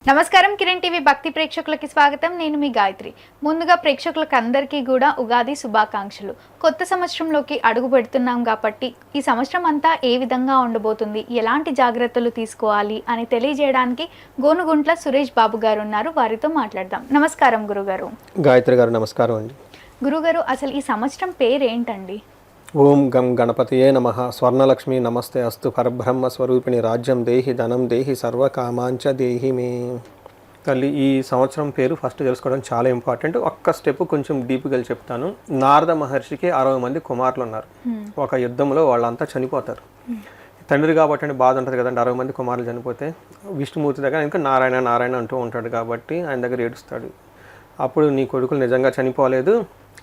నమస్కారం కిరణ్ టీవీ భక్తి ప్రేక్షకులకి స్వాగతం. నేను మీ గాయత్రి. ముందుగా ప్రేక్షకులకు అందరికీ కూడా ఉగాది శుభాకాంక్షలు. కొత్త సంవత్సరంలోకి అడుగు పెడుతున్నాం కాబట్టి ఈ సంవత్సరం అంతా ఏ విధంగా ఉండబోతుంది, ఎలాంటి జాగ్రత్తలు తీసుకోవాలి అని తెలియజేయడానికి గోనుగుంట్ల సురేష్ బాబు గారు ఉన్నారు. వారితో మాట్లాడదాం. నమస్కారం గురుగారు. గాయత్రి గారు నమస్కారం అండి. గురుగారు, అసలు ఈ సంవత్సరం పేరేంటండి? ఓం గం గణపతియే నమః. స్వర్ణలక్ష్మి నమస్తే అస్తు. పరబ్రహ్మ స్వరూపిణి రాజ్యం దేహి ధనం దేహి సర్వకామాంచ దేహి మే. తల్లి, ఈ సంవత్సరం పేరు ఫస్ట్ తెలుసుకోవడం చాలా ఇంపార్టెంట్. ఒక్క స్టెప్ కొంచెం డీప్గా చెప్తాను. నారద మహర్షికి 60 మంది కుమారులు ఉన్నారు. ఒక యుద్ధంలో వాళ్ళంతా చనిపోతారు. తండ్రి కాబట్టి బాధ ఉంటుంది కదండి. 60 మంది కుమారులు చనిపోతే విష్ణుమూర్తి దగ్గర ఇంకా నారాయణ నారాయణ అంటూ ఉంటాడు కాబట్టి ఆయన దగ్గర ఏడుస్తాడు. అప్పుడు నీ కొడుకులు నిజంగా చనిపోలేదు,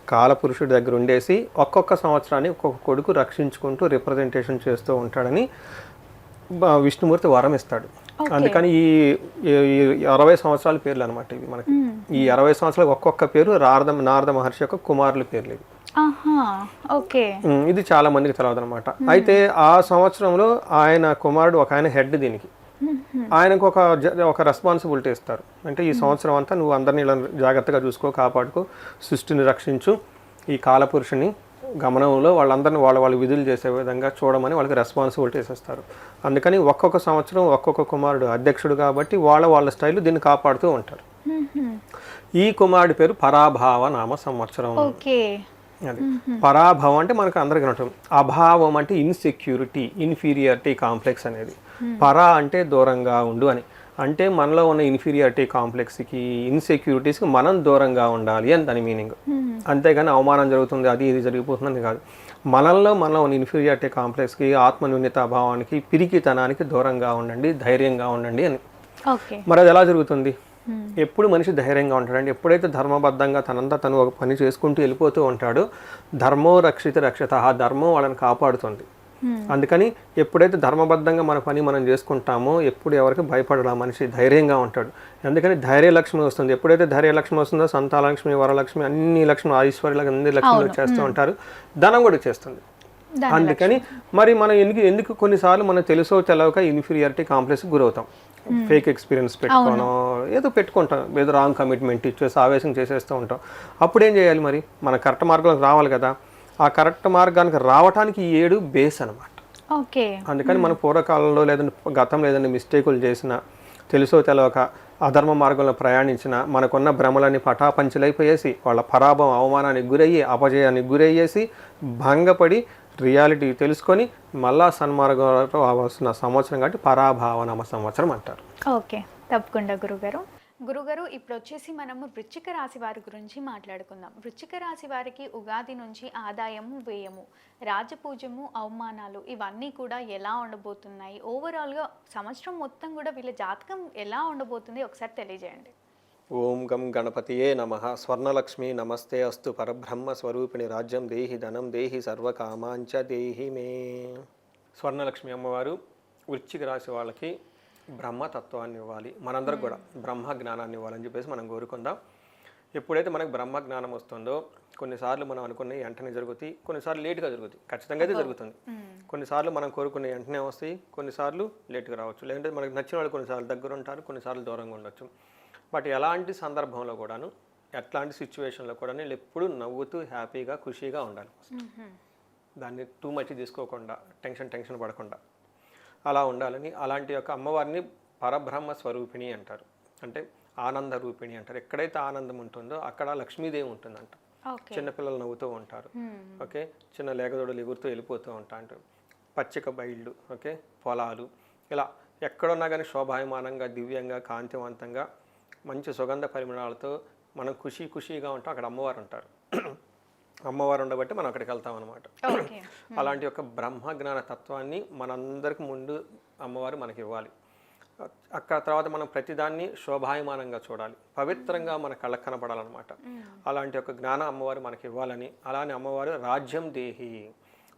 కాలపురుషుడి దగ్గర ఉండేసి ఒక్కొక్క సంవత్సరాన్ని ఒక్కొక్క కొడుకు రక్షించుకుంటూ రిప్రజెంటేషన్ చేస్తూ ఉంటాడని విష్ణుమూర్తి వరం ఇస్తాడు. అందుకని ఈ 60 సంవత్సరాల పేర్లు అనమాట ఇవి మనకి. ఈ 60 సంవత్సరాలకు ఒక్కొక్క పేరు నారద మహర్షి యొక్క కుమారుల పేర్లు ఇవి. ఇది చాలా మందికి తెలియదు అనమాట. అయితే ఆ సంవత్సరంలో ఆయన కుమారుడు ఒక ఆయన హెడ్ దీనికి. ఆయనకు ఒక రెస్పాన్సిబిలిటీ ఇస్తారు. అంటే ఈ సంవత్సరం అంతా నువ్వు అందరినీ ఇలా జాగ్రత్తగా చూసుకో, కాపాడుకో, సృష్టిని రక్షించు, ఈ కాలపురుషుని గమనంలో వాళ్ళందరినీ వాళ్ళ విధులు చేసే విధంగా చూడమని వాళ్ళకి రెస్పాన్సిబిలిటీస్ ఇస్తారు. అందుకని ఒక్కొక్క సంవత్సరం ఒక్కొక్క కుమారుడు అధ్యక్షుడు కాబట్టి వాళ్ళ స్టైల్ దీన్ని కాపాడుతూ ఉంటారు. ఈ కుమారుడి పేరు పరాభావ నామ సంవత్సరం. అది పరాభవం అంటే మనకు అందరికీ ఉంటుంది. అభావం అంటే ఇన్సెక్యూరిటీ, ఇన్ఫీరియారిటీ కాంప్లెక్స్ అనేది. పరా అంటే దూరంగా ఉండు అని. అంటే మనలో ఉన్న ఇన్ఫీరియారిటీ కాంప్లెక్స్కి, ఇన్సెక్యూరిటీస్కి మనం దూరంగా ఉండాలి అని దాని మీనింగ్. అంతేగాని అవమానం జరుగుతుంది అది ఇది జరిగిపోతుందని కాదు. మనలో ఉన్న ఇన్ఫీరియారిటీ కాంప్లెక్స్కి, ఆత్మన్యూన్యత భావానికి, పిరికితనానికి దూరంగా ఉండండి, ధైర్యంగా ఉండండి అని. మరి అది ఎలా జరుగుతుంది? ఎప్పుడు మనిషి ధైర్యంగా ఉంటాడండి ఎప్పుడైతే ధర్మబద్ధంగా తనంతా తను ఒక పని చేసుకుంటూ వెళ్ళిపోతూ ఉంటాడో, ధర్మో రక్షిత రక్షత, ఆ ధర్మం వాళ్ళని కాపాడుతుంది. అందుకని ఎప్పుడైతే ధర్మబద్ధంగా మన పని మనం చేసుకుంటామో ఎప్పుడు ఎవరికి భయపడడా మనిషి ధైర్యంగా ఉంటాడు. అందుకని ధైర్యలక్ష్మి వస్తుంది. ఎప్పుడైతే ధైర్యలక్ష్మి వస్తుందో సంతానలక్ష్మి, వరలక్ష్మి, అన్ని లక్ష్మి, ఐశ్వర్యాలకు అన్ని లక్ష్మిలు వచ్చేస్తూ ఉంటారు. ధనం కూడా చేస్తుంది. అందుకని మరి మనం ఎందుకు కొన్నిసార్లు మనం తెలుసో తెలవక ఇన్ఫీరియారిటీ కాంప్లెక్స్కి గురవుతాం. ఫేక్ ఎక్స్పీరియన్స్ పెట్టుకుంటాం, ఏదో రాంగ్ కమిట్మెంట్ ఇచ్చేసి ఆవేశం చేసేస్తూ ఉంటాం. అప్పుడు ఏం చేయాలి? మరి మన కరెక్ట్ మార్గంలోకి రావాలి కదా. ఆ కరెక్ట్ మార్గానికి రావడానికి ఈ 7 బేస్ అనమాట. అందుకని మన పూర్వకాలంలో లేదంటే గతంలో ఏదైనా మిస్టేకులు చేసినా, తెలుసో తెలవక అధర్మ మార్గంలో ప్రయాణించిన మనకున్న భ్రమలన్నీ పటాపంచలైపోయేసి వాళ్ళ పరాభవం, అవమానానికి గురయ్యి, అపజయానికి గురయ్యేసి, భంగపడి రియాలిటీ తెలుసుకొని మళ్ళా సన్మార్గంలో రావాల్సిన సంవత్సరం కాబట్టి పరాభావనామ సంవత్సరం అంటారు. ఓకే, తప్పకుండా గురుగారు. ఇప్పుడు వచ్చేసి మనము వృశ్చిక రాశి వారి గురించి మాట్లాడుకుందాం. వృశ్చిక రాశి వారికి ఉగాది నుంచి ఆదాయము, వ్యయము, రాజపూజము, అవమానాలు ఇవన్నీ కూడా ఎలా ఉండబోతున్నాయి? ఓవరాల్గా సంవత్సరం మొత్తం కూడా వీళ్ళ జాతకం ఎలా ఉండబోతుంది ఒకసారి తెలియజేయండి. ఓం గం గణపతియే నమః. స్వర్ణలక్ష్మి నమస్తే అస్తు. పరబ్రహ్మ స్వరూపిణి రాజ్యం దేహి ధనం దేహి సర్వకామాంచ దేహి మే. స్వర్ణలక్ష్మి అమ్మవారు వృశ్చిక రాశి వాళ్ళకి బ్రహ్మతత్వాన్ని ఇవ్వాలి, మనందరికి కూడా బ్రహ్మ జ్ఞానాన్ని ఇవ్వాలని చెప్పేసి మనం కోరుకుందాం. ఎప్పుడైతే మనకు బ్రహ్మ జ్ఞానం వస్తుందో కొన్నిసార్లు మనం అనుకునే వెంటనే జరుగుతాయి, కొన్నిసార్లు లేట్గా జరుగుతాయి. ఖచ్చితంగా అయితే జరుగుతుంది. కొన్నిసార్లు మనం కోరుకునే వెంటనే వస్తాయి, కొన్నిసార్లు లేట్గా రావచ్చు. లేదంటే మనకు నచ్చిన వాళ్ళు కొన్నిసార్లు దగ్గర ఉంటారు, కొన్నిసార్లు దూరంగా ఉండొచ్చు. బట్ ఎలాంటి సందర్భంలో కూడాను, ఎట్లాంటి సిచ్యువేషన్లో కూడా ఎప్పుడు నవ్వుతూ హ్యాపీగా ఖుషీగా ఉండాలి. దాన్ని టూ మచ్ తీసుకోకుండా, టెన్షన్ పడకుండా అలా ఉండాలని, అలాంటి యొక్క అమ్మవారిని పరబ్రహ్మ స్వరూపిణి అంటారు. అంటే ఆనంద రూపిణి అంటారు. ఎక్కడైతే ఆనందం ఉంటుందో అక్కడ లక్ష్మీదేవి ఉంటుందంట. చిన్నపిల్లలు నవ్వుతూ ఉంటారు. ఓకే, చిన్న లేగదోడలు ఎగురుతూ వెళ్ళిపోతూ ఉంటారు. పచ్చిక బయళ్ళు, ఓకే, పొలాలు, ఇలా ఎక్కడున్నా కానీ శోభాయమానంగా, దివ్యంగా, కాంతివంతంగా, మంచి సుగంధ పరిమళాలతో మనం ఖుషీగా ఉంటాం. అక్కడ అమ్మవారు ఉంటారు. అమ్మవారు ఉండబట్టి మనం అక్కడికి వెళ్తాం అనమాట. అలాంటి యొక్క బ్రహ్మజ్ఞాన తత్వాన్ని మనందరికి ముందు అమ్మవారు మనకి ఇవ్వాలి. అక్కడ తర్వాత మనం ప్రతిదాన్ని శోభాయమానంగా చూడాలి, పవిత్రంగా మన కళ్ళకు కనపడాలన్నమాట. అలాంటి ఒక జ్ఞాన అమ్మవారు మనకి ఇవ్వాలని, అలానే అమ్మవారు రాజ్యం దేహి,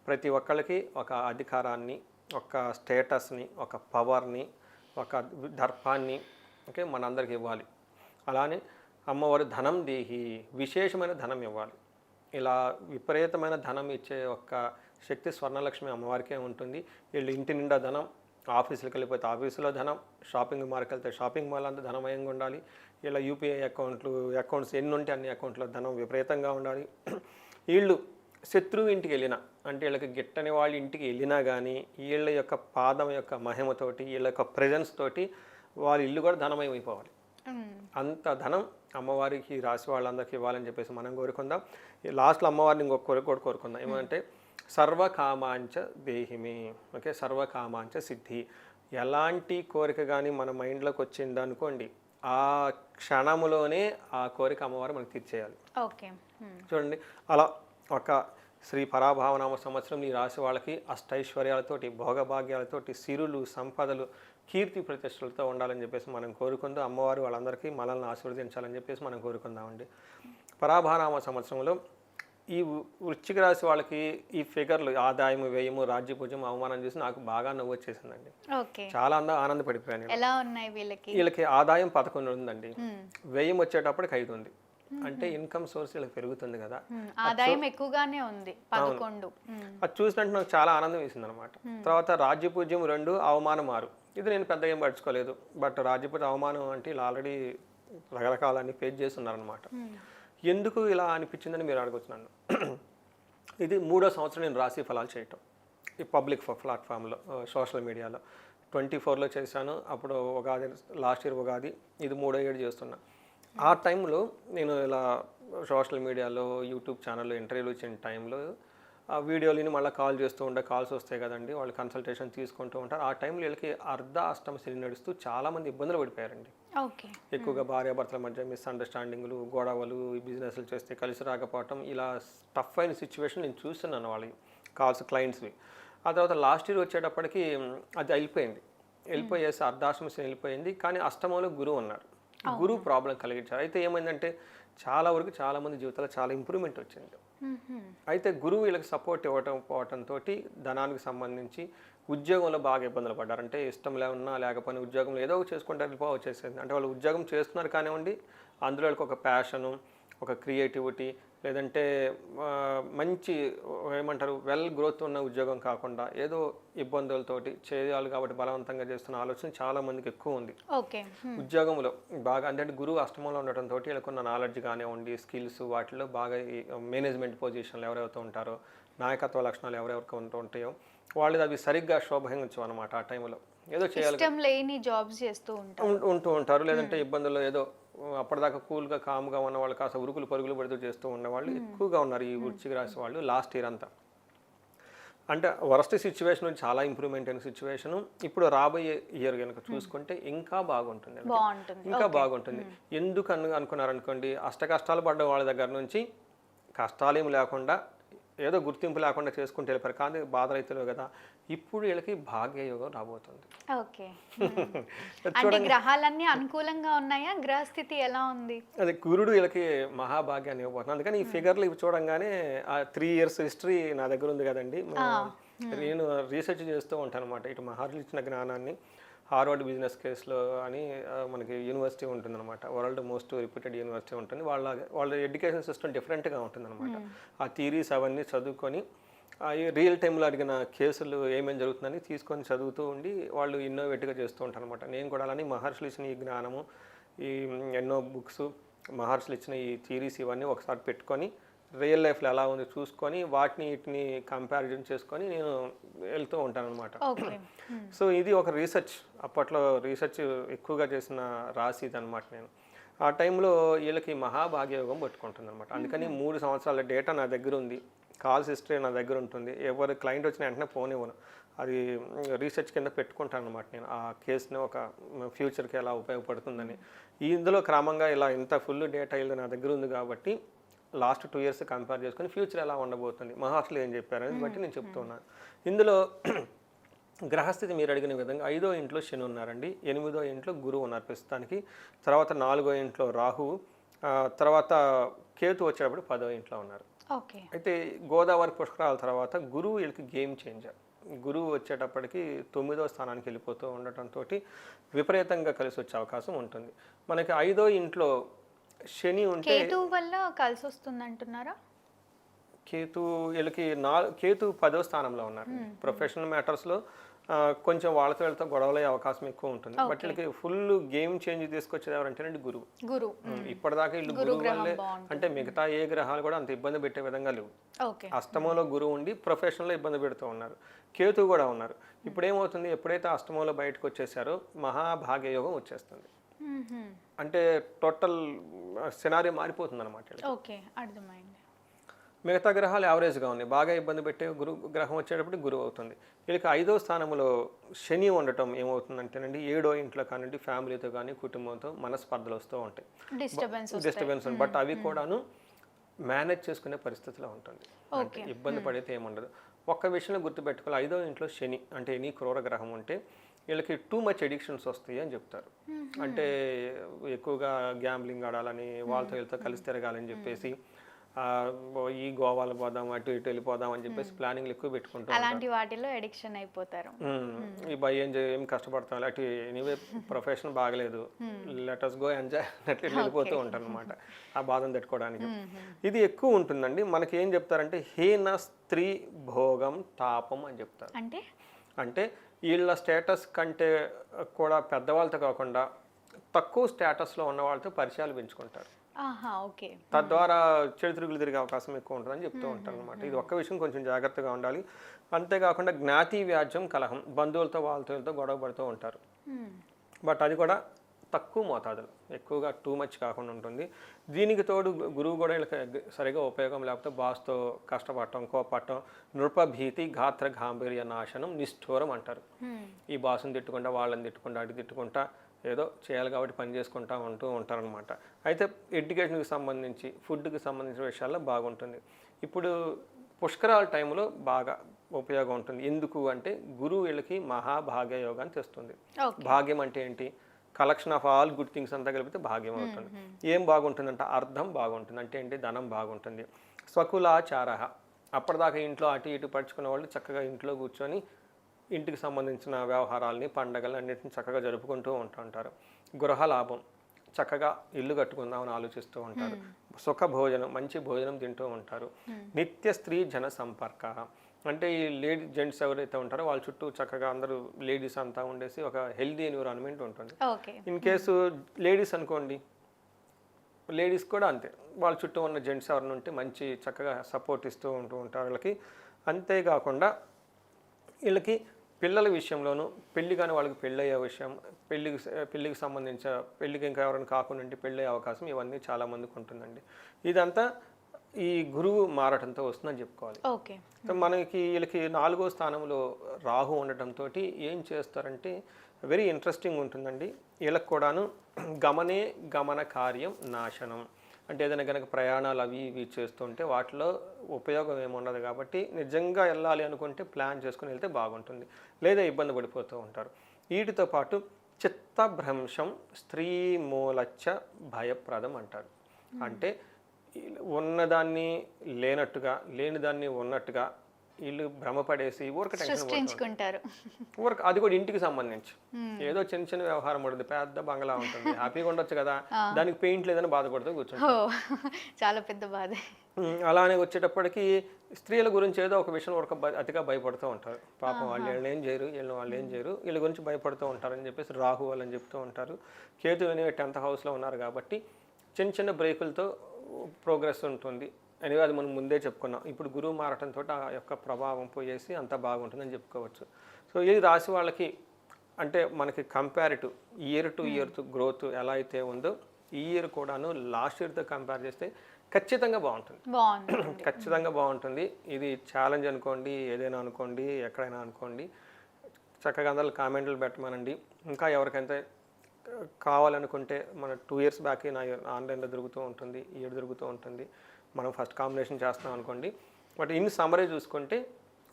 ప్రతి ఒక్కళ్ళకి ఒక అధికారాన్ని, ఒక స్టేటస్ని, ఒక పవర్ని, ఒక దర్పాన్ని, ఓకే, మనందరికి ఇవ్వాలి. అలానే అమ్మవారు ధనం దేహి, విశేషమైన ధనం ఇవ్వాలి. ఇలా విపరీతమైన ధనం ఇచ్చే ఒక్క శక్తి స్వర్ణలక్ష్మి అమ్మవారికే ఉంటుంది. వీళ్ళు ఇంటి నిండా ధనం, ఆఫీసులకు వెళ్ళిపోతే ఆఫీసులో ధనం, షాపింగ్ మాల్కి వెళ్తే షాపింగ్ మాల్ అంతా ధనమయంగా ఉండాలి. ఇలా యూపీఐ అకౌంట్స్ ఎన్ని ఉంటే అన్ని అకౌంట్లో ధనం విపరీతంగా ఉండాలి. వీళ్ళు శత్రువు ఇంటికి వెళ్ళినా, అంటే వీళ్ళకి గిట్టని వాళ్ళ ఇంటికి వెళ్ళినా కానీ వీళ్ళ యొక్క పాదం యొక్క మహిమతోటి, వీళ్ళ యొక్క ప్రెజెన్స్ తోటి వాళ్ళ ఇల్లు కూడా ధనమయం అయిపోవాలి. అంత ధనం అమ్మవారికి రాసి వాళ్ళందరికీ ఇవ్వాలని చెప్పేసి మనం కోరుకుందాం. లాస్ట్లో అమ్మవారిని ఇంకొక కోరిక కూడా కోరుకుందాం. ఏమంటే సర్వకామాంచ దేహిమే. ఓకే, సర్వకామాంచ సిద్ధి. ఎలాంటి కోరిక కానీ మన మైండ్లోకి వచ్చింది అనుకోండి, ఆ క్షణములోనే ఆ కోరిక అమ్మవారు మనకు తీర్చేయాలి. ఓకే, చూడండి, అలా ఒక శ్రీ పరాభావనామ సంవత్సరం ఈ రాశి వాళ్ళకి అష్టైశ్వర్యాలతోటి, భోగభాగ్యాలతోటి, సిరులు, సంపదలు, కీర్తి ప్రతిష్టలతో ఉండాలని చెప్పేసి మనం కోరుకుందాం. అమ్మవారు వాళ్ళందరికీ మనల్ని ఆశీర్వదించాలని చెప్పేసి మనం కోరుకుందామండి. పరాభానామ సంవత్సరంలో ఈ వృశ్చిక రాశి వాళ్ళకి ఈ ఫిగర్లు ఆదాయం, వ్యయము, రాజ్యపూజ్యం, అవమానం చూసి నాకు బాగా నవ్వు వచ్చేసిందండి. చాలా ఆనందపడిపోయాను. ఎలా ఉన్నాయి వీళ్ళకి ఆదాయం 11 ఉందండి, వ్యయం వచ్చేటప్పటికి 5 ఉంది. అంటే ఇన్కమ్ సోర్స్ వీళ్ళకి పెరుగుతుంది కదా, ఆదాయం ఎక్కువగానే ఉంది 11. అది చూసినట్టు నాకు చాలా ఆనందం వేసింది అనమాట. తర్వాత రాజ్యపూజ్యం 2, అవమానం 6. ఇది నేను పెద్దగా ఏం పడుచుకోలేదు. బట్ రాజ్యపూజ్యం, అవమానం అంటే ఇలా ఆల్రెడీ రకరకాలన్నీ ఫేస్ చేస్తున్నారనమాట. ఎందుకు ఇలా అనిపించిందని మీరు అడగొచ్చున్నాను. ఇది 3వ సంవత్సరం నేను రాశి ఫలాలు చేయటం ఈ పబ్లిక్ ప్లాట్ఫామ్లో, సోషల్ మీడియాలో. 24లో చేశాను, అప్పుడు ఉగాది, లాస్ట్ ఇయర్ ఉగాది. ఇది 3వ ఏడు చేస్తున్నా. ఆ టైంలో నేను ఇలా సోషల్ మీడియాలో, యూట్యూబ్ ఛానల్లో ఇంటర్వ్యూలు ఇచ్చిన టైంలో ఆ వీడియోలని మళ్ళీ కాల్ చేస్తూ ఉంటే, కాల్స్ వస్తాయి కదండి, వాళ్ళు కన్సల్టేషన్ తీసుకుంటూ ఉంటారు. ఆ టైంలో వీళ్ళకి అష్టమ శని నడుస్తూ చాలామంది ఇబ్బందులు పడిపోయారండి. ఎక్కువగా భార్యాభర్తల మధ్య మిస్అండర్స్టాండింగ్లు, గొడవలు, బిజినెస్లు చేస్తే కలిసి రాకపోవటం, ఇలా టఫ్ అయిన సిచ్యువేషన్ నేను చూస్తున్నాను వాళ్ళకి కాల్స్, క్లయింట్స్వి. ఆ తర్వాత లాస్ట్ ఇయర్ వచ్చేటప్పటికి అది వెళ్ళిపోయేసి అర్ధాష్టమ శని వెళ్ళిపోయింది. కానీ అష్టమంలో గురువు ఉన్నారు. గురువు ప్రాబ్లం కలిగించారు. అయితే ఏమైందంటే చాలా వరకు చాలామంది జీవితాల్లో చాలా ఇంప్రూవ్మెంట్ వచ్చింది. అయితే గురువు వీళ్ళకి సపోర్ట్ పోవటంతో ధనానికి సంబంధించి ఉద్యోగంలో బాగా ఇబ్బందులు పడ్డారు. అంటే ఇష్టం లేకున్నా లేకపోయినా ఉద్యోగంలో ఏదో చేసుకుంటే వచ్చేసింది. అంటే వాళ్ళు ఉద్యోగం చేస్తున్నారు కానివ్వండి, అందులో వాళ్ళకి ఒక ప్యాషను, ఒక క్రియేటివిటీ, లేదంటే మంచి ఏమంటారు వెల్ గ్రోత్ ఉన్న ఉద్యోగం కాకుండా ఏదో ఇబ్బందులతోటి చేయాలి కాబట్టి బలవంతంగా చేస్తున్న ఆలోచన చాలా మందికి ఎక్కువ ఉంది. ఉద్యోగంలో బాగా అంటే గురువు అష్టమంలో ఉండటంతో వీళ్ళకున్న నాలెడ్జ్ కానివ్వండి, స్కిల్స్, వాటిలో బాగా మేనేజ్మెంట్ పొజిషన్లు ఎవరైతే ఉంటారో, నాయకత్వ లక్షణాలు ఎవరెవరికి ఉంటాయో వాళ్ళు అవి సరిగ్గా శోభంచు అనమాట. ఆ టైంలో ఏదో చేయాలి జాబ్స్ చేస్తూ ఉంటూ ఉంటారు. లేదంటే ఇబ్బందుల్లో ఏదో అప్పటిదాకా కూల్గా కామ్గా ఉన్న వాళ్ళు కాస్త ఉరుకులు పరుగులు పడుతూ చేస్తూ ఉన్నవాళ్ళు ఎక్కువగా ఉన్నారు ఈ వృశ్చిక రాశి వాళ్ళు లాస్ట్ ఇయర్ అంతా. అంటే వరస్ట్ సిచ్యువేషన్ నుంచి చాలా ఇంప్రూవ్మెంట్ అయిన సిచ్యువేషన్. ఇప్పుడు రాబోయే ఇయర్ కనుక చూసుకుంటే ఇంకా బాగుంటుంది, ఇంకా బాగుంటుంది. ఎందుకు అనుకున్నారనుకోండి, కష్టాలు పడ్డ వాళ్ళ దగ్గర నుంచి కష్టాలేమి లేకుండా ఏదో గుర్తింపు లేకుండా చేసుకుంటూ వెళ్ళిపోయారు. కానీ బాధ రైతులు కదా, ఇప్పుడు వీళ్ళకి భాగ్యయోగం రాబోతుంది. గ్రహాలన్నీ అనుకూలంగా ఉన్నాయా? గ్రహస్థితి ఎలా ఉంది? అదే గురుడు వీళ్ళకి మహాభాగ్యాన్ని ఇవ్వబోతుంది. అందుకని ఈ ఫిగర్లు ఇవి చూడంగానే ఆ 3 years హిస్టరీ నా దగ్గర ఉంది కదండి, నేను రీసెర్చ్ చేస్తూ ఉంటాను అనమాట. ఇటు మహర్షులు ఇచ్చిన జ్ఞానాన్ని, హార్వర్డ్ బిజినెస్ కేసులో అని మనకి యూనివర్సిటీ ఉంటుందన్నమాట, వరల్డ్ మోస్ట్ రిప్యూటెడ్ యూనివర్సిటీ ఉంటుంది. వాళ్ళ ఎడ్యుకేషన్ సిస్టమ్ డిఫరెంట్గా ఉంటుందన్నమాట. ఆ థియరీస్ అవన్నీ చదువుకొని రియల్ టైంలో అడిగిన కేసులు ఏమేమి జరుగుతుందని తీసుకొని చదువుతూ ఉండి వాళ్ళు ఇన్నోవేటివ్గా చేస్తూ ఉంటారు అనమాట. నేను కూడా అలానే మహర్షులు ఇచ్చిన ఈ జ్ఞానము, ఈ ఎన్నో బుక్స్, మహర్షులు ఇచ్చిన ఈ థియరీస్ ఇవన్నీ ఒకసారి పెట్టుకొని రియల్ లైఫ్లో ఎలా ఉంది చూసుకొని వీటిని కంపారిజన్ చేసుకొని నేను వెళ్తూ ఉంటాను అనమాట. సో ఇది ఒక రీసెర్చ్, అప్పట్లో రీసెర్చ్ ఎక్కువగా చేసిన రాశి ఇది అనమాట. నేను ఆ టైంలో వీళ్ళకి మహాభాగ్యయోగం పట్టుకుంటుంది అనమాట. అందుకని 3 సంవత్సరాల డేటా నా దగ్గర ఉంది, కాల్స్ హిస్టరీ నా దగ్గర ఉంటుంది. ఎవరు క్లయింట్ వచ్చిన వెంటనే ఫోన్ ఇవ్వను, అది రీసెర్చ్ కింద పెట్టుకుంటాను అనమాట. నేను ఆ కేసుని ఒక ఫ్యూచర్కి ఎలా ఉపయోగపడుతుందని. ఇందులో క్రమంగా ఇలా ఇంత ఫుల్ డేటా ఇది నా దగ్గర ఉంది కాబట్టి లాస్ట్ 2 years కంపేర్ చేసుకుని ఫ్యూచర్ ఎలా ఉండబోతుంది, మహర్షులు ఏం చెప్పారని బట్టి నేను చెప్తున్నాను. ఇందులో గ్రహస్థితి మీరు అడిగిన విధంగా 5వ ఇంట్లో శని ఉన్నారండి, 8వ ఇంట్లో గురువు ఉన్నారు ప్రస్తుతానికి, తర్వాత 4వ ఇంట్లో రాహువు, తర్వాత కేతు వచ్చేటప్పుడు 10వ ఇంట్లో ఉన్నారు. అయితే గోదావరి పుష్కరాల తర్వాత గురువు వీళ్ళకి గేమ్ చేంజర్. గురువు వచ్చేటప్పటికి 9వ స్థానానికి వెళ్ళిపోతూ ఉండటంతో విపరీతంగా కలిసి వచ్చే అవకాశం ఉంటుంది. మనకి 5వ ఇంట్లో శని ఉంటే కేతు వల్ల కలిసి వస్తుంది అంటున్నారా? కేతు వీళ్ళకి కేతు 10వ స్థానంలో ఉన్నారు. ప్రొఫెషనల్ మ్యాటర్స్లో కొంచెం వాళ్ళతో వీళ్ళతో గొడవలయ్యే అవకాశం ఎక్కువ ఉంటుంది. బట్ వీళ్ళకి ఫుల్ గేమ్ చేంజ్ తీసుకొచ్చేది ఎవరంటేనండి గురువు. ఇప్పటిదాకా వీళ్ళు గురువు వల్లే, అంటే మిగతా ఏ గ్రహాలు కూడా అంత ఇబ్బంది పెట్టే విధంగా లేవు. అష్టమంలో గురువు ఉండి ప్రొఫెషనల్లో ఇబ్బంది పెడుతూ ఉన్నారు. కేతు కూడా ఉన్నారు. ఇప్పుడు ఏమవుతుంది, ఎప్పుడైతే అష్టమంలో బయటకు వచ్చేసారో మహాభాగ్య యోగం వచ్చేస్తుంది. అంటే టోటల్ సినారీ మారిపోతుంది అనమాట. మిగతా గ్రహాలు యావరేజ్గా ఉన్నాయి. బాగా ఇబ్బంది పెట్టే గ్రహం వచ్చేటప్పుడు గురువు అవుతుంది. వీళ్ళకి 5వ స్థానంలో శని ఉండటం ఏమవుతుందంటేనండి, 7వ ఇంట్లో కానివ్వండి ఫ్యామిలీతో కానీ కుటుంబంతో మనస్పర్ధలు వస్తూ ఉంటాయి, డిస్టర్బెన్స్. బట్ అవి కూడాను మేనేజ్ చేసుకునే పరిస్థితిలో ఉంటుంది. అంటే ఇబ్బంది పడితే ఏముండదు. ఒక్క విషయంలో గుర్తుపెట్టుకోవాలి, 5వ ఇంట్లో శని అంటే ఎనీ క్రూర గ్రహం ఉంటే వీళ్ళకి టూ మచ్ ఎడిక్షన్స్ వస్తాయి అని చెప్తారు. అంటే ఎక్కువగా గ్యాంబ్లింగ్ ఆడాలని, వాళ్ళతో వీళ్ళతో కలిసి తిరగాలని చెప్పేసి, ఈ గోవాలు పోదాం, అటు ఇటు వెళ్ళిపోదాం అని చెప్పేసి ప్లానింగ్లు ఎక్కువ పెట్టుకుంటాం. అలాంటి వాటిలో ఎడిక్షన్ అయిపోతారు. ఈ భయ ఏం కష్టపడతాం, అటు ఎనీవే ప్రొఫెషన్ బాగలేదు, లెటర్స్ గో ఎంజాయ్ అట్లా వెళ్ళిపోతూ ఉంటారు అనమాట ఆ బాధను తట్టుకోవడానికి. ఇది ఎక్కువ ఉంటుందండి. మనకి ఏం చెప్తారంటే హీన స్త్రీ భోగం తాపం అని చెప్తారు. అంటే వీళ్ళ స్టేటస్ కంటే కూడా పెద్దవాళ్ళతో కాకుండా తక్కువ స్టేటస్లో ఉన్న వాళ్ళతో పరిచయాలు పెంచుకుంటారు. తద్వారా చెడుతిరుగులు తిరిగే అవకాశం ఎక్కువ ఉంటుందని చెప్తూ ఉంటారు అనమాట. ఇది ఒక్క విషయం కొంచెం జాగ్రత్తగా ఉండాలి. అంతేకాకుండా జ్ఞాతి వ్యాజ్యం కలహం, బంధువులతో వాళ్ళతో గొడవ పడుతూ ఉంటారు. బట్ అది కూడా తక్కువ మోతాదులు, ఎక్కువగా టూ మచ్ కాకుండా ఉంటుంది. దీనికి తోడు గురువు కూడా వీళ్ళకి సరిగా ఉపయోగం లేకపోతే బాస్తో కష్టపడటం, కోపడటం, నృపభీతి గాత్ర గాంభీర్య నాశనం నిష్ఠూరం అంటారు. ఈ బాసుని తిట్టుకుంటా, వాళ్ళని తిట్టుకుంటా, అటు తిట్టుకుంటా ఏదో చేయాలి కాబట్టి పని చేసుకుంటా ఉంటూ ఉంటారనమాట. అయితే ఎడ్యుకేషన్కి సంబంధించి, ఫుడ్కి సంబంధించిన విషయాల్లో బాగుంటుంది. ఇప్పుడు పుష్కరాల టైంలో బాగా ఉపయోగం ఉంటుంది. ఎందుకు అంటే గురువు వీళ్ళకి మహాభాగ్య యోగాన్ని తెస్తుంది. భాగ్యం అంటే ఏంటి, collection of all good things అంతా కలిపితే భాగ్యం అవుతుంది. ఏం బాగుంటుందంటే అర్థం బాగుంటుంది. అంటే ఏంటి, ధనం బాగుంటుంది. స్వకులాచార, అప్పటిదాకా ఇంట్లో అటు ఇటు పడుచుకున్న వాళ్ళు చక్కగా ఇంట్లో కూర్చొని ఇంటికి సంబంధించిన వ్యవహారాలని, పండగలు అన్నింటిని చక్కగా జరుపుకుంటూ ఉంటారు. గృహలాభం, చక్కగా ఇల్లు కట్టుకుందామని ఆలోచిస్తూ ఉంటారు. సుఖ భోజనం, మంచి భోజనం తింటూ ఉంటారు. నిత్య స్త్రీ జన సంపర్క, అంటే ఈ లేడీ జెంట్స్ ఎవరైతే ఉంటారో వాళ్ళ చుట్టూ చక్కగా అందరూ లేడీస్ అంతా ఉండేసి ఒక హెల్దీ ఎన్విరాన్మెంట్ ఉంటుంది. ఇన్ కేసు లేడీస్ అనుకోండి, లేడీస్ కూడా అంతే, వాళ్ళ చుట్టూ ఉన్న జెంట్స్ ఎవరిని ఉంటే మంచి చక్కగా సపోర్ట్ ఇస్తూ ఉంటారు వీళ్ళకి. అంతేకాకుండా వీళ్ళకి పిల్లల విషయంలోనూ, పెళ్లి కానీ వాళ్ళకి పెళ్ళయ్యే విషయం, పెళ్ళికి సంబంధించిన పెళ్ళికి ఇంకా ఎవరైనా కాకుండా ఉంటే పెళ్ళయ్యే అవకాశం ఇవన్నీ చాలామందికి ఉంటుందండి. ఇదంతా ఈ గురువు మారటంతో వస్తుందని చెప్పుకోవాలి. మనకి వీళ్ళకి 4వ స్థానంలో రాహు ఉండటంతో ఏం చేస్తారంటే వెరీ ఇంట్రెస్టింగ్ ఉంటుందండి. వీళ్ళకి కూడాను గమన కార్యం నాశనం, అంటే ఏదైనా కనుక ప్రయాణాలు అవి ఇవి చేస్తుంటే వాటిలో ఉపయోగం ఏముండదు. కాబట్టి నిజంగా వెళ్ళాలి అనుకుంటే ప్లాన్ చేసుకుని వెళ్తే బాగుంటుంది, లేదా ఇబ్బంది పడిపోతూ ఉంటారు. వీటితో పాటు చిత్తభ్రంశం, స్త్రీ మూలచ్చ భయప్రదం అంటారు. అంటే ఉన్నదాన్ని లేనట్టుగా, లేని దాన్ని ఉన్నట్టుగా వీళ్ళు భ్రమపడేసి ఊరక సృష్టించుకుంటారు. అది కూడా ఇంటికి సంబంధించి ఏదో చిన్న చిన్న వ్యవహారం ఉంటుంది, పెద్ద బంగ్లా ఉంటుంది, హ్యాపీగా ఉండొచ్చు కదా, దానికి పెయింట్ లేదని బాధపడుతూ కూర్చుంటారు. చాలా పెద్ద బాధ. అలానే వచ్చేటప్పటికి స్త్రీల గురించి ఏదో ఒక విషయం అతిగా భయపడుతూ ఉంటారు. పాపం వాళ్ళు ఏం చేయరు, వాళ్ళు ఏం చేయరు, వీళ్ళ గురించి భయపడుతూ ఉంటారని చెప్పేసి రాహు వాళ్ళని చెప్తూ ఉంటారు. కేతు అనేవి 10th హౌస్లో ఉన్నారు కాబట్టి చిన్న చిన్న బ్రేకులతో ప్రోగ్రెస్ ఉంటుంది. అనేది అది మనం ముందే చెప్పుకున్నాం. ఇప్పుడు గురువు మారటంతో ఆ యొక్క ప్రభావం పోయేసి అంత బాగుంటుందని చెప్పుకోవచ్చు. సో ఈ రాశి వాళ్ళకి అంటే మనకి comparative year to year growth ఎలా అయితే ఉందో ఈ ఇయర్ కూడాను లాస్ట్ ఇయర్తో కంపేర్ చేస్తే ఖచ్చితంగా బాగుంటుంది. ఖచ్చితంగా బాగుంటుంది. ఇది ఛాలెంజ్ అనుకోండి, ఏదైనా అనుకోండి, ఎక్కడైనా అనుకోండి, చక్కగా అందరూ కామెంట్లు పెట్టమనండి. ఇంకా ఎవరికైతే కావాలనుకుంటే మన 2 years బ్యాక్ నా ఆన్లైన్లో దొరుకుతూ ఉంటుంది, ఈ ఇయర్ దొరుకుతూ ఉంటుంది. మనం ఫస్ట్ కాంబినేషన్ చేస్తాం అనుకోండి. బట్ ఇన్ సమ్మరీ చూసుకుంటే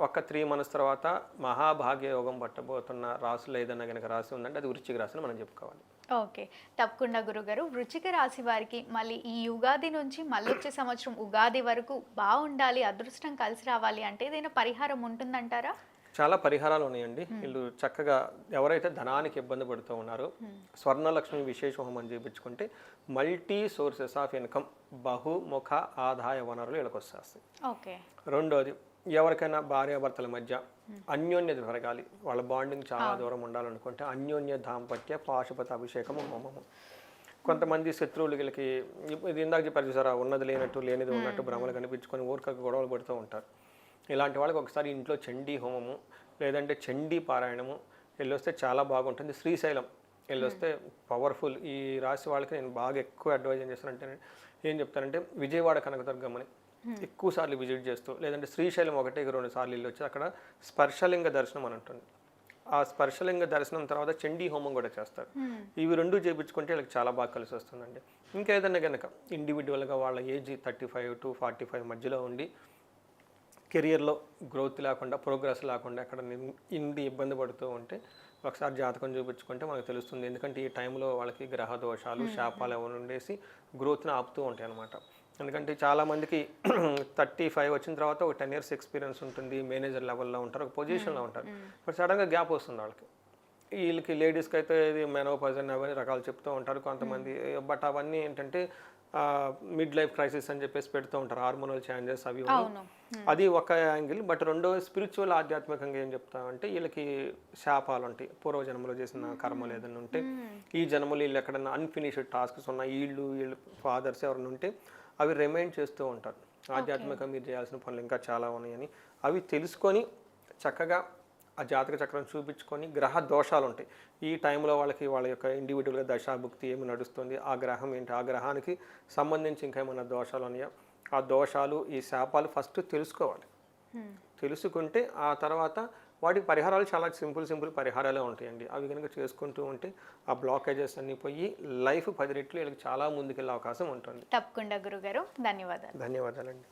ఒక 3 months తర్వాత మహాభాగ్య యోగం పట్టబోతున్న రాశులు ఏదైనా కనుక రాసి ఉందంటే అది వృశ్చిక రాశి అని మనం చెప్పుకోవాలి. ఓకే, తప్పకుండా గురుగారు. వృశ్చిక రాశి వారికి మళ్ళీ ఈ యుగాది నుంచి మళ్ళీ వచ్చే సంవత్సరం ఉగాది వరకు బాగుండాలి, అదృష్టం కలిసి రావాలి అంటే ఏదైనా పరిహారం ఉంటుందంటారా? చాలా పరిహారాలు ఉన్నాయండి. వీళ్ళు చక్కగా ఎవరైతే ధనానికి ఇబ్బంది పడుతూ ఉన్నారో స్వర్ణలక్ష్మి విశేష హోమం చేయించుకుంటే మల్టీ సోర్సెస్ ఆఫ్ ఇన్కమ్, బహుముఖ ఆదాయ వనరులు వీళ్ళకి వస్తాయి. ఓకే. రెండోది ఎవరికైనా భార్యాభర్తల మధ్య అన్యోన్యత పెరగాలి, వాళ్ళ బాండింగ్ చాలా దూరం ఉండాలనుకుంటే అన్యోన్య దాంపత్య పాశుపత అభిషేకము హోమము. కొంతమంది శత్రువులకి ఇది ఇందాక చెప్పారు చూసారా, ఉన్నది లేనట్టు లేనిది ఉన్నట్టు భ్రమలు కనిపించుకొని ఊరిక గొడవలు పడుతూ ఉంటారు. ఇలాంటి వాళ్ళకి ఒకసారి ఇంట్లో చండీ హోమము లేదంటే చండీ పారాయణము వెళ్ళొస్తే చాలా బాగుంటుంది. శ్రీశైలం వెళ్ళొస్తే పవర్ఫుల్. ఈ రాశి వాళ్ళకి నేను బాగా ఎక్కువ అడ్వైజ్ ఏం చేస్తానంటే, ఏం చెప్తానంటే విజయవాడ కనకదుర్గమ్మని ఎక్కువ సార్లు విజిట్ చేస్తూ, లేదంటే శ్రీశైలం 1-2 సార్లు వెళ్ళి వచ్చి అక్కడ స్పర్శలింగ దర్శనం అని ఉంటుంది. ఆ స్పర్శలింగ దర్శనం తర్వాత చండీ హోమం కూడా చేస్తారు. ఇవి రెండు చేయించుకుంటే వీళ్ళకి చాలా బాగా కలిసి వస్తుందండి. ఇంకేదన్నా కనుక ఇండివిజువల్గా వాళ్ళ ఏజ్ 35 to 45 మధ్యలో ఉండి కెరియర్లో గ్రోత్ లేకుండా ప్రోగ్రెస్ లేకుండా అక్కడ ఇండి ఇబ్బంది పడుతూ ఉంటే ఒకసారి జాతకం చూపించుకుంటే మనకు తెలుస్తుంది. ఎందుకంటే ఈ టైంలో వాళ్ళకి గ్రహ దోషాలు శాపాలు ఏమైనా ఉండేసి గ్రోత్ని ఆపుతూ ఉంటాయి అన్నమాట. ఎందుకంటే చాలామందికి 35 వచ్చిన తర్వాత ఒక 10 years ఎక్స్పీరియన్స్ ఉంటుంది, మేనేజర్ లెవెల్లో ఉంటారు, ఒక పొజిషన్లో ఉంటారు. బట్ సడన్గా గ్యాప్ వస్తుంది వాళ్ళకి. వీళ్ళకి లేడీస్కి అయితే ఇది మెనోపాజ్ అని అవన్నీ రకాలు చెప్తూ ఉంటారు కొంతమంది. బట్ అవన్నీ ఏంటంటే మిడ్ లైఫ్ క్రైసిస్ అని చెప్పేసి పెడుతూ ఉంటారు, హార్మోనల్ చేంజెస్ అవి. అది ఒక యాంగిల్. బట్ రెండో స్పిరిచువల్ ఆధ్యాత్మికంగా ఏం చెప్తామంటే వీళ్ళకి శాపాలు ఉంటాయి, పూర్వజన్మలో చేసిన కర్మలు ఏదైనా ఉంటే, ఈ జన్మలు వీళ్ళు ఎక్కడైనా అన్ఫినిష్డ్ టాస్క్స్ ఉన్న వీళ్ళు ఫాదర్స్ ఎవరైనా ఉంటే అవి రిమైండ్ చేస్తూ ఉంటారు. ఆధ్యాత్మికంగా మీరు చేయాల్సిన పనులు ఇంకా చాలా ఉన్నాయని అవి తెలుసుకొని చక్కగా ఆ జాతక చక్రం చూపించుకొని గ్రహ దోషాలు ఉంటాయి ఈ టైంలో వాళ్ళకి, వాళ్ళ యొక్క ఇండివిజువల్గా దశాభుక్తి ఏమి నడుస్తుంది, ఆ గ్రహం ఏంటి, ఆ గ్రహానికి సంబంధించి ఇంకా ఏమైనా దోషాలు ఉన్నాయా, ఆ దోషాలు ఈ శాపాలు ఫస్ట్ తెలుసుకోవాలి. తెలుసుకుంటే ఆ తర్వాత వాటికి పరిహారాలు చాలా సింపుల్ పరిహారాలే ఉంటాయండి. అవి కనుక చేసుకుంటూ ఉంటే ఆ బ్లాకేజెస్ అన్నీ పోయి లైఫ్ 10 రెట్లు వీళ్ళకి చాలా ముందుకెళ్ళే అవకాశం ఉంటుంది. తప్పకుండా గురుగారు, ధన్యవాదాలు. ధన్యవాదాలండి.